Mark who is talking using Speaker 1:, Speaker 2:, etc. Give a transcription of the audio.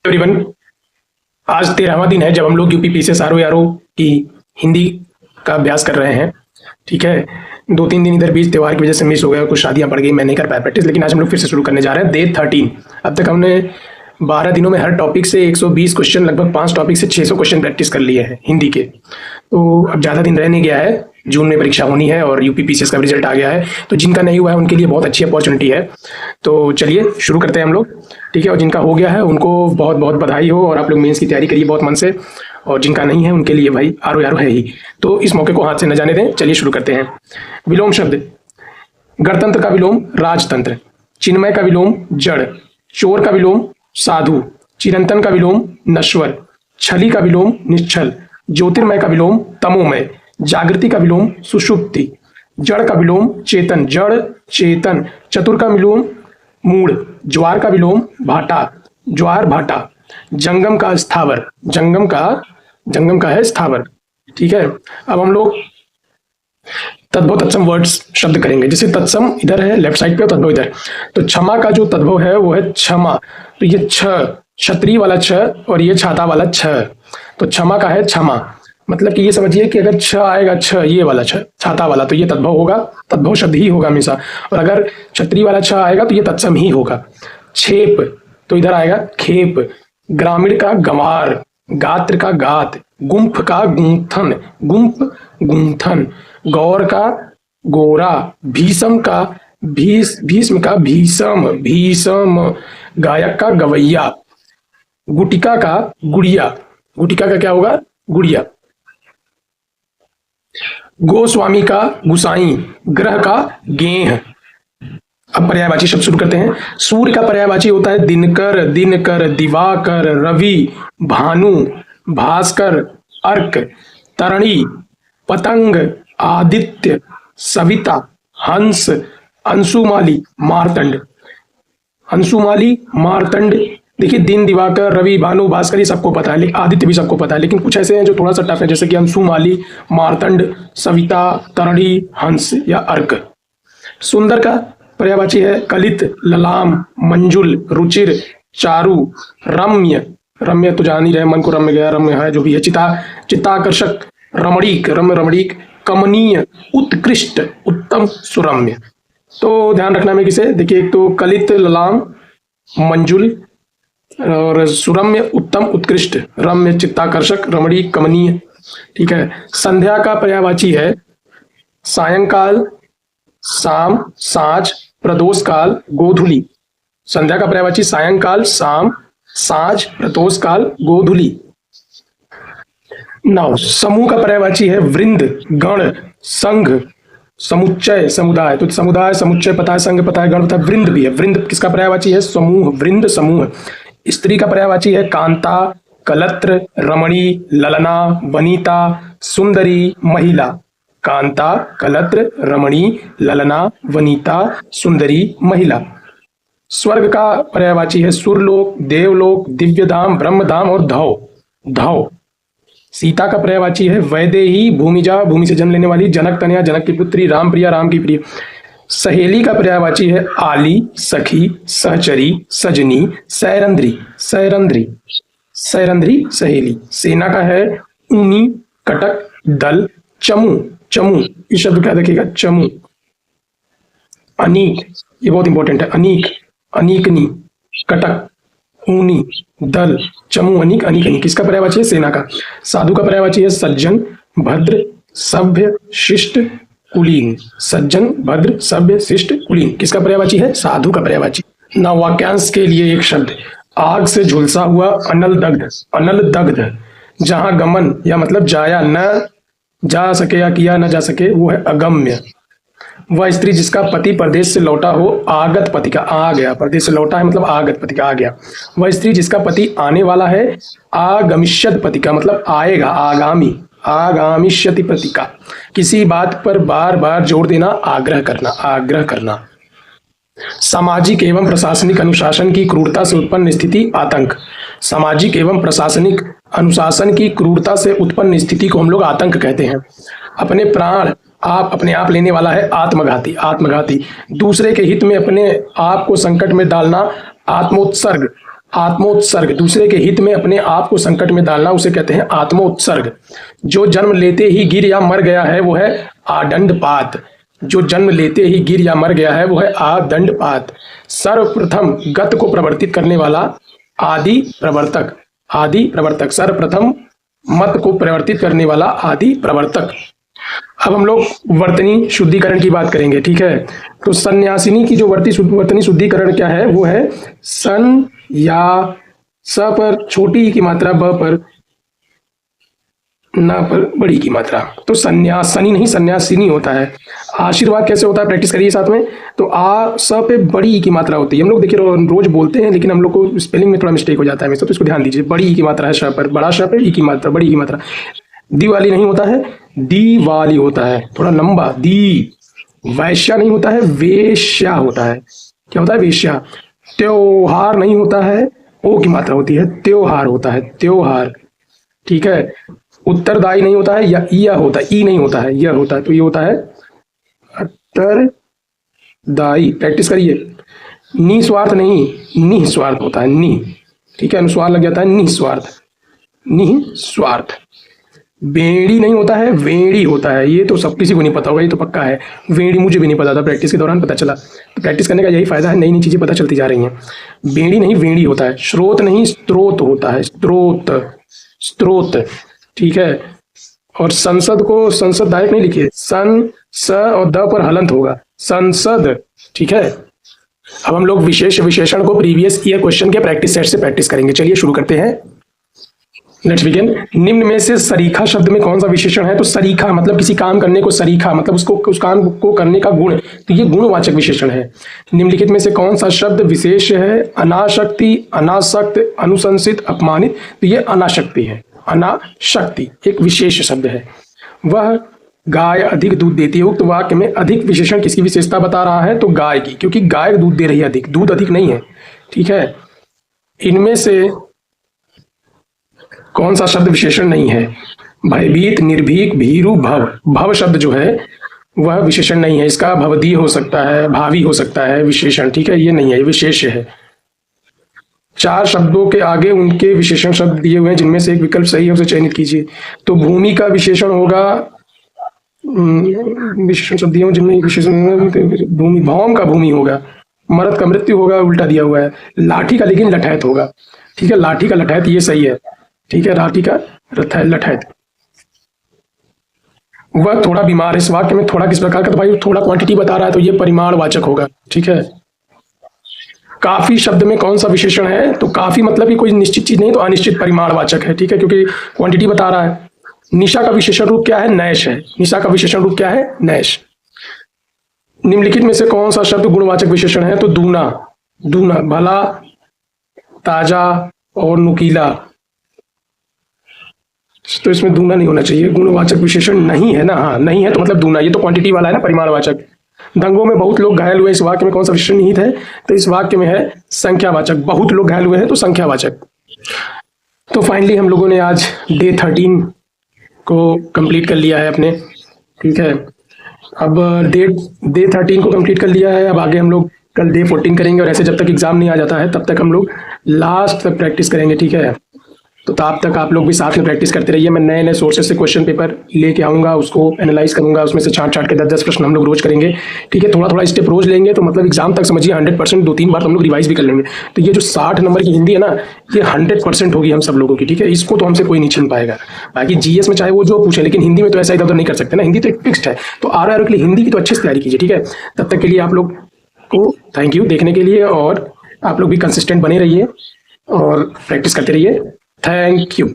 Speaker 1: Everyone, आज 13वां दिन है जब हम लोग यूपीपीसीएस आरओ की हिंदी का अभ्यास कर रहे हैं। ठीक है, 2-3 दिन इधर बीच त्यौहार की वजह से मिस हो गया, कुछ शादियां पड़ गई, मैं नहीं कर पाया प्रैक्टिस, लेकिन आज हम लोग फिर से शुरू करने जा रहे हैं। डे 13। अब तक हमने 12 दिनों में हर टॉपिक से 120 क्वेश्चन, लगभग 5 टॉपिक से 600 क्वेश्चन प्रैक्टिस कर लिए हैं हिंदी के। तो अब ज़्यादा दिन रह नहीं गया है, जून में परीक्षा होनी है और यूपीपीसीएस का रिजल्ट आ गया है, तो जिनका नहीं हुआ है उनके लिए बहुत अच्छी अपॉर्चुनिटी है। तो चलिए शुरू करते हैं हम लोग। ठीक है, और जिनका हो गया है उनको बहुत बहुत बधाई हो, और आप लोग मेंस की तैयारी करिए बहुत मन से, और जिनका नहीं है उनके लिए भाई आरो यारो है ही। तो इस मौके को हाथ से न जाने दें। चलिए शुरू करते हैं। विलोम शब्द: गणतंत्र का विलोम राजतंत्र, चिन्मय का विलोम जड़, चोर का विलोम साधु, चिरंतन का विलोम नश्वर, छली का विलोम निश्चल, ज्योतिर्मय का विलोम तमोमय, जागृति का विलोम सुषुप्ति, जड़ का विलोम चेतन जड़ चेतन, चतुर का विलोम मूढ़, ज्वार का विलोम भाटा ज्वार भाटा, जंगम का स्थावर जंगम का है स्थावर। ठीक है, अब हम लोग तद्भव तत्सम वर्ड्स शब्द करेंगे। जैसे तत्सम इधर है लेफ्ट साइड पे और तद्भव इधर। तो क्षमा का जो तद्भव है वो है क्षमा। तो ये क्षत्रिय वाला छ और ये छाता वाला छ। तो क्षमा का है क्षमा, मतलब कि ये समझिए कि अगर छ आएगा, छ ये वाला छ छाता वाला, तो ये तद्भव होगा, तद्भव शब्द ही होगा हमेशा। और अगर क्षत्रिय वाला छ आएगा तो ये तत्सम ही होगा। छेप तो इधर आएगा खेप, ग्रामीण का गंवार, गात्र का गात, गुम्फ का गुंथन गुम्फ गुंथन, गौर का गोरा, भीष्म का भीष्म का भीषम भीषम, गायक का गवैया, गुटिका का गुड़िया, गुटिका का क्या होगा गुड़िया, गोस्वामी का गुसाई, ग्रह का गेह। अब पर्यायवाची शब्द शुरू करते हैं। सूर्य का पर्यायवाची होता है दिनकर, दिनकर, दिवाकर, रवि, भानु, भास्कर, अर्क, तरणी, पतंग, आदित्य, सविता, हंस, अंशुमाली, मार्तंड। अंशुमाली, मार्तंड, देखिए दिन, दिवाकर, रवि, भानु, भास्कर ये सबको पता है, आदित्य भी सबको पता है, लेकिन कुछ ऐसे हैं जो थोड़ा सा टफ है, जैसे कि अंशुमाली, मार्तंड, सविता, तरणी, हंस या अर्क। सुंदर का पर्यायवाची है कलित, ललाम, मंजुल, रुचिर, चारु, रम्य, रम्य तो जान ही रहे, मन को रम्य गया, रम्य है जो भी है, चित्ताकर्षक, रमणीक, रम्य रमणीक, कमनीय, उत्कृष्ट, उत्तम, सुरम्य। तो ध्यान रखना में किसे, देखिए एक तो कलित, ललाम, मंजुल और सुरम्य, उत्तम, उत्कृष्ट, रम्य, चित्ताकर्षक, रमणीक, कमनीय। ठीक है। संध्या का पर्यायवाची है सायंकाल, शाम, साँझ, प्रदोष काल, गोधूली। संध्या का पर्यायवाची सायंकाल, शाम, साँझ, प्रदोष काल, गोधूली। नाउ समूह का पर्यायवाची है वृंद, गण, संघ, समुच्चय, समुदाय। तो समुदाय, समुच्चय पता है, संघ पता है, गण पता है, वृंद भी है। वृंद किसका पर्यायवाची है समूह, वृंद समूह। स्त्री का पर्यायवाची है कांता, कलत्र, रमणी, ललना, वनिता, सुंदरी, महिला। कांता, कलत्र, रमणी, ललना, वनिता, सुंदरी, महिला। स्वर्ग का पर्यायवाची है सुरलोक, देवलोक, दिव्यधाम, ब्रह्मधाम और धौ धौ। सीता का पर्यायवाची है वैदेही, भूमिजा, भूमि से जन्म लेने वाली, जनक तनया, जनक की पुत्री, राम प्रिया, राम की प्रिय। सहेली का पर्यायवाची है आली, सखी, सहचरी, सजनी, सैरंध्री, सैरंध्री, सैरंध्री, सहेली। सेना का है ऊनी, कटक, दल, चमू, चमू, इस शब्द क्या देखिएगा चमू। अनीक, ये बहुत इंपॉर्टेंट है, अनीक, अनीकनी, कटक, ऊनी, दल, चमू, अनीक, अनीकनी। किसका पर्यायवाची है सेना का। साधु का पर्यायवाची है सज्जन, भद्र, सभ्य, शिष्ट, कुलीन। सज्जन, भद्र, सभ्य, शिष्ट, कुलीन। किसका पर्यायवाची है साधु का पर्यायवाची। ना वाक्यांश के लिए एक शब्द, आग से झुलसा हुआ अनल दग्ध, अनल दग्ध। जहां गमन या मतलब जाया, न जा सके या किया न जा सके, वो है अगम्य। वह स्त्री जिसका पति परदेश से लौटा हो, आगत पति का, आ गया, परदेश से लौटा है मतलब आगत पति का, आ गया। वह स्त्री जिसका पति आने वाला है, आगमिष्यत पति का मतलब आएगा, आगामी, आगामिष्यति पति का। किसी बात पर बार बार जोर देना, आग्रह करना, आग्रह करना। सामाजिक एवं प्रशासनिक अनुशासन की क्रूरता से उत्पन्न स्थिति आतंक। सामाजिक एवं प्रशासनिक अनुशासन की क्रूरता से उत्पन्न स्थिति को हम लोग आतंक कहते हैं। अपने प्राण अपने आप लेने वाला है आत्मघाती, आत्मघाती। दूसरे के हित में अपने आप को संकट में डालना, आत्मोत्सर्ग, आत्मोत्सर्ग, दूसरे के हित में अपने आप को संकट में डालना, उसे कहते हैं आत्मोत्सर्ग। जो जन्म लेते ही गिर या मर गया है वो है आदंडपात। जो जन्म लेते ही गिर या मर गया है वो है आदंडपात। सर्वप्रथम गत को प्रवर्तित करने वाला आदि प्रवर्तक। आदि प्रवर्तक, सर्वप्रथम मत को परिवर्तित करने वाला आदि प्रवर्तक। अब हम लोग वर्तनी शुद्धिकरण की बात करेंगे, ठीक है। तो सन्यासिनी की जो वर्तनी शुद्धिकरण क्या है, वो है सन या स पर छोटी ई की मात्रा, ब पर ना पर बड़ी की मात्रा, तो सन्यासनी नहीं सन्यासिनी होता है। आशीर्वाद कैसे होता है, प्रैक्टिस करिए साथ में। तो आ स पे बड़ी ई की मात्रा होती है। हम लोग देखिए रोज बोलते हैं, लेकिन हम लोग को स्पेलिंग में थोड़ा मिस्टेक हो जाता है हमेशा, तो इसको ध्यान दीजिए। बड़ी ई की मात्रा है श पर, बड़ा श पे ई की मात्रा, बड़ी ई की मात्रा। दिवाली नहीं होता है, दीवाली होता है, थोड़ा लंबा दी। वैश्या नहीं होता है, वेश्या होता है। क्या होता है, वेश्या। त्योहार नहीं होता है, ओ की मात्रा होती है, त्योहार होता है, त्योहार, ठीक है। उत्तरदायी नहीं होता है, या होता है, ई नहीं होता है, यह होता है, तो ये होता है उत्तरदायी। प्रैक्टिस करिए। निस्वार्थ नहीं, निस्वार्थ होता है, नि, ठीक है, अनुस्वार लग जाता है, निस्वार्थ, निस्वार्थ। बेड़ी नहीं होता है, वेड़ी होता है। ये तो सब किसी को नहीं पता होगा, ये तो पक्का है। वेड़ी मुझे भी नहीं पता था, प्रैक्टिस के दौरान पता चला। तो प्रैक्टिस करने का यही फायदा है, नई नई चीजें पता चलती जा रही हैं। बेड़ी नहीं, वेड़ी होता है। स्रोत नहीं, स्त्रोत होता है, स्त्रोत, स्त्रोत, ठीक है। और संसद को संसददायक नहीं लिखिए, सन स और द पर हलंत होगा, संसद, ठीक है। अब हम लोग विशेष विशेषण को प्रीवियस ईयर क्वेश्चन के प्रैक्टिस सेट से प्रैक्टिस करेंगे। चलिए शुरू करते हैं। Let's begin. निम्न में से सरीखा शब्द में कौन सा विशेषण है? तो सरीखा मतलब किसी काम करने को, सरीखा मतलब उसको, उस काम को करने का गुण, तो ये गुणवाचक विशेषण है। निम्नलिखित में से कौन सा शब्द विशेष है? अनाशक्ति, अनासक्त, अनुशंसित, अपमानित, तो ये अनाशक्ति है। अनाशक्ति एक विशेष शब्द है। वह गाय अधिक दूध देती है, उक्त वाक्य में अधिक विशेषण किसकी विशेषता बता रहा है? तो गाय की, क्योंकि गाय दूध दे रही है अधिक, दूध अधिक नहीं है, ठीक है। इनमें से कौन सा शब्द विशेषण नहीं है? भयभीत, निर्भीक, भीरु, भव। भव शब्द जो है वह विशेषण नहीं है, इसका भवदीय हो सकता है, भावी हो सकता है विशेषण, ठीक है, ये नहीं है, ये विशेष है। चार शब्दों के आगे उनके विशेषण शब्द दिए हुए हैं, जिनमें से एक विकल्प सही है, उसे चयनित कीजिए। तो भूमि का विशेषण होगा, विशेषण शब्द दिए हुए जिनमें विशेषण, भूमि, भौम का भूमि होगा, मरद का मृत्यु होगा, उल्टा दिया हुआ है। लाठी का लेकिन लठैत होगा, ठीक है, लाठी का लठैत, ये सही है, ठीक है, लाठी का लठैत। वह थोड़ा बीमार है, इस वाक्य में थोड़ा किस प्रकार का? तो भाई थोड़ा क्वांटिटी बता रहा है, तो ये परिमाणवाचक होगा, ठीक है। काफी शब्द में कौन सा विशेषण है? तो काफी मतलब कि कोई निश्चित चीज नहीं, तो अनिश्चित परिमाणवाचक है, ठीक है, क्योंकि क्वांटिटी बता रहा है। निशा का विशेषण रूप क्या है? नैश है। निशा का विशेषण रूप क्या है? नैश। निम्नलिखित में से कौन सा शब्द गुणवाचक विशेषण है? तो दूना, दूना, भला, ताजा और नुकीला, तो इसमें दूना नहीं होना चाहिए, गुणवाचक विशेषण नहीं है ना, हाँ नहीं है तो मतलब दूना, ये तो क्वांटिटी वाला है ना, परिमाणवाचक। दंगों में बहुत लोग घायल हुए, इस वाक्य में कौन सा विशेषण निहित है? तो इस वाक्य में है संख्यावाचक, बहुत लोग घायल हुए हैं तो संख्यावाचक। तो फाइनली हम लोगों ने आज डे 13 को कंप्लीट कर लिया है अपने, ठीक है। अब डे 13 को कंप्लीट कर लिया है, अब आगे हम लोग कल डे 14 करेंगे, और ऐसे जब तक एग्जाम नहीं आ जाता है तब तक हम लोग लास्ट तक प्रैक्टिस करेंगे, ठीक है। तो तब तक आप लोग भी साथ में प्रैक्टिस करते रहिए। मैं नए नए सोर्सेज से क्वेश्चन पेपर लेके आऊँगा, उसको एनालाइज करूँगा, उसमें से छांट छांट के 10-10 प्रश्न हम लोग रोज करेंगे, ठीक है। थोड़ा थोड़ा स्टेप रोज लेंगे तो मतलब एग्जाम तक समझिए 100%, 2-3 बार हम लोग रिवाइज भी कर लेंगे। तो ये जो 60 नंबर की हिंदी है ना, ये 100% होगी हम सब लोगों की, ठीक है। इसको तो हमसे कोई नहीं छीन पाएगा। बाकी जीएस में चाहे वो जो पूछे, लेकिन हिंदी में तो ऐसा इधर उधर नहीं कर सकते ना, हिंदी तो एक फिक्स्ड है। तो RR के लिए हिंदी की तो अच्छे से तैयारी कीजिए, ठीक है। तब तक के लिए आप लोग को थैंक यू देखने के लिए, और आप लोग भी कंसिस्टेंट बने रहिए और प्रैक्टिस करते रहिए। Thank you.